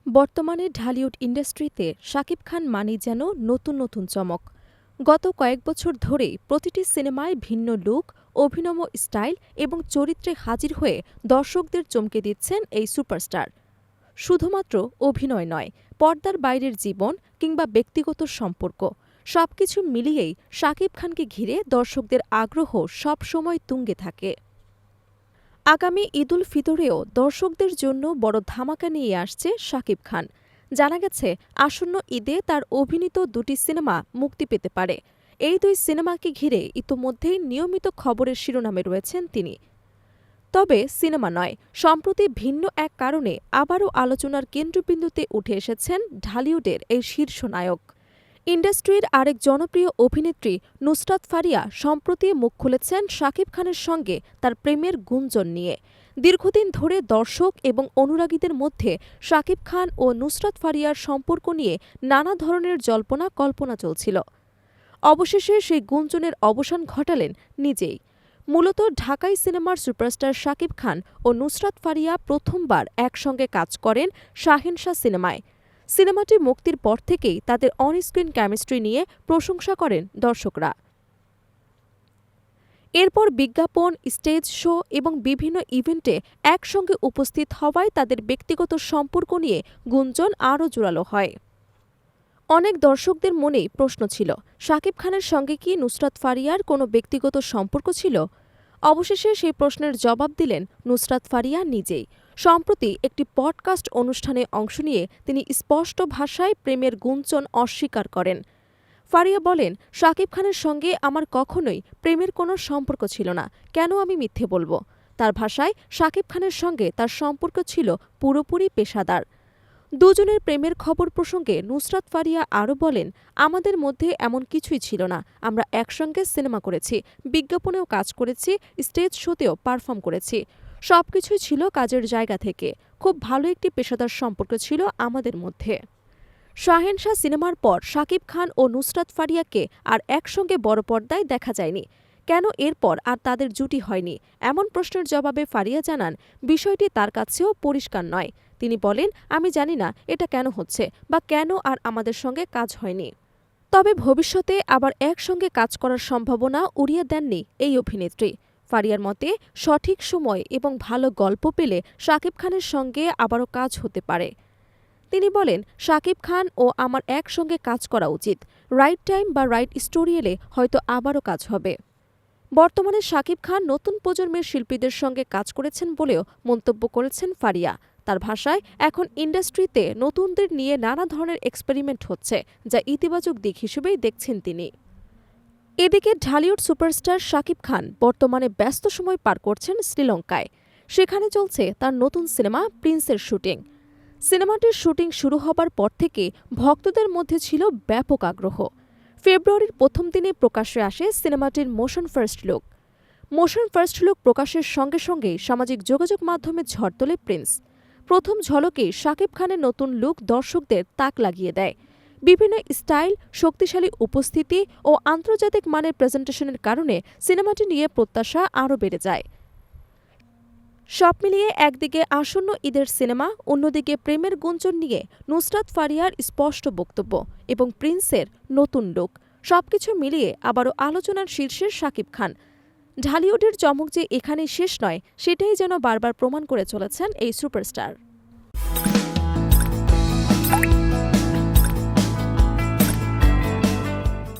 বর্তমানে ঢালিউড ইন্ডাস্ট্রিতে শাকিব খান মানেই যেন নতুন নতুন চমক। গত কয়েক বছর ধরেই প্রতিটি সিনেমায় ভিন্ন লুক, অভিনব স্টাইল এবং চরিত্রে হাজির হয়ে দর্শকদের চমকে দিচ্ছেন এই সুপারস্টার। শুধুমাত্র অভিনয় নয়, পর্দার বাইরের জীবন কিংবা ব্যক্তিগত সম্পর্ক সবকিছু মিলিয়েই শাকিব খানকে ঘিরে দর্শকদের আগ্রহ সবসময় তুঙ্গে থাকে। আগামী ঈদুল ফিতরেও দর্শকদের জন্য বড় ধামাকা নিয়ে আসছে শাকিব খান। জানা গেছে আসন্ন ঈদে তার অভিনীত দুটি সিনেমা মুক্তি পেতে পারে। এই দুই সিনেমাকে ঘিরে ইতোমধ্যেই নিয়মিত খবরের শিরোনামে রয়েছেন তিনি। তবে সিনেমা নয়, সম্প্রতি ভিন্ন এক কারণে আবারও আলোচনার কেন্দ্রবিন্দুতে উঠে এসেছেন ঢালিউডের এই শীর্ষ নায়ক। ইন্ডাস্ট্রির আরেক জনপ্রিয় অভিনেত্রী নুসরাত ফারিয়া সম্প্রতি মুখ খুলেছেন শাকিব খানের সঙ্গে তার প্রেমের গুঞ্জন নিয়ে। দীর্ঘদিন ধরে দর্শক এবং অনুরাগীদের মধ্যে শাকিব খান ও নুসরাত ফারিয়ার সম্পর্ক নিয়ে নানা ধরনের জল্পনা কল্পনা চলছিল। অবশেষে সেই গুঞ্জনের অবসান ঘটালেন নিজেই। মূলত ঢাকাই সিনেমার সুপারস্টার শাকিব খান ও নুসরাত ফারিয়া প্রথমবার একসঙ্গে কাজ করেন শাহেনশা সিনেমায়। সিনেমাটি মুক্তির পর থেকেই তাদের অনস্ক্রিন কেমিস্ট্রি নিয়ে প্রশংসা করেন দর্শকরা। এরপর বিজ্ঞাপন, স্টেজ শো এবং বিভিন্ন ইভেন্টে একসঙ্গে উপস্থিত হওয়ায় তাদের ব্যক্তিগত সম্পর্ক নিয়ে গুঞ্জন আরও জোরালো হয়। অনেক দর্শকদের মনেই প্রশ্ন ছিল, শাকিব খানের সঙ্গে কি নুসরাত ফারিয়ার কোনো ব্যক্তিগত সম্পর্ক ছিল? অবশেষে সেই প্রশ্নের জবাব দিলেন নুসরাত ফারিয়া নিজেই। সম্প্রতি একটি পডকাস্ট অনুষ্ঠানে অংশ নিয়ে তিনি স্পষ্ট ভাষায় প্রেমের গুঞ্জন অস্বীকার করেন। ফারিয়া বলেন, শাকিব খানের সঙ্গে আমার কখনোই প্রেমের কোনো সম্পর্ক ছিল না, কেন আমি মিথ্যে বলবো? তার ভাষায় শাকিব খানের সঙ্গে তার সম্পর্ক ছিল পুরোপুরি পেশাদার। দুজনের প্রেমের খবর প্রসঙ্গে নুসরাত ফারিয়া আরও বলেন, আমাদের মধ্যে এমন কিছুই ছিল না। আমরা একসঙ্গে সিনেমা করেছি, বিজ্ঞাপনেও কাজ করেছি, স্টেজ শোতেও পারফর্ম করেছি। সবকিছুই ছিল কাজের জায়গা থেকে। খুব ভালো একটি পেশাদার সম্পর্ক ছিল আমাদের মধ্যে। শাহেনশা সিনেমার পর শাকিব খান ও নুসরাত ফারিয়াকে আর একসঙ্গে বড় পর্দায় দেখা যায়নি। কেন এরপর আর তাদের জুটি হয়নি, এমন প্রশ্নের জবাবে ফারিয়া জানান, বিষয়টি তার কাছেও পরিষ্কার নয়। তিনি বলেন, আমি জানি না এটা কেন হচ্ছে বা কেন আর আমাদের সঙ্গে কাজ হয়নি। তবে ভবিষ্যতে আবার একসঙ্গে কাজ করার সম্ভাবনা উড়িয়ে দেননি এই অভিনেত্রী। ফারিয়ার মতে, সঠিক সময় এবং ভালো গল্প পেলে শাকিব খানের সঙ্গে আবারও কাজ হতে পারে। তিনি বলেন, শাকিব খান ও আমার একসঙ্গে কাজ করা উচিত। রাইট টাইম বা রাইট স্টোরি এলে হয়তো আবারও কাজ হবে। বর্তমানে শাকিব খান নতুন প্রজন্মের শিল্পীদের সঙ্গে কাজ করেছেন বলেও মন্তব্য করেছেন ফারিয়া। তার ভাষায়, এখন ইন্ডাস্ট্রিতে নতুনদের নিয়ে নানা ধরনের এক্সপেরিমেন্ট হচ্ছে, যা ইতিবাচক দিক হিসেবেই দেখছেন তিনি। এদিকে ঢালিউড সুপারস্টার শাকিব খান বর্তমানে ব্যস্ত সময় পার করছেন শ্রীলঙ্কায়। সেখানে চলছে তার নতুন সিনেমা প্রিন্সের শুটিং। সিনেমাটির শুটিং শুরু হবার পর থেকে ভক্তদের মধ্যে ছিল ব্যাপক আগ্রহ। ফেব্রুয়ারির প্রথম দিনে প্রকাশ্যে আসে সিনেমাটির motion first look. Motion first look প্রকাশের সঙ্গে সঙ্গেই সামাজিক যোগাযোগ মাধ্যমে ঝড় তোলে প্রিন্স। প্রথম ঝলকেই শাকিব খানের নতুন লুক দর্শকদের তাক লাগিয়ে দেয়। বিভিন্ন স্টাইল, শক্তিশালী উপস্থিতি ও আন্তর্জাতিক মানের প্রেজেন্টেশনের কারণে সিনেমাটি নিয়ে প্রত্যাশা আরও বেড়ে যায়। সব মিলিয়ে একদিকে আসন্ন ঈদের সিনেমা, অন্যদিকে প্রেমের গুঞ্জন নিয়ে নুসরাত ফারিয়ার স্পষ্ট বক্তব্য এবং প্রিন্সের নতুন লুক, সবকিছু মিলিয়ে আবারও আলোচনার শীর্ষে শাকিব খান। ঢালিউডের চমক যে এখানেই শেষ নয়, সেটাই যেন বারবার প্রমাণ করে চলেছেন এই সুপারস্টার।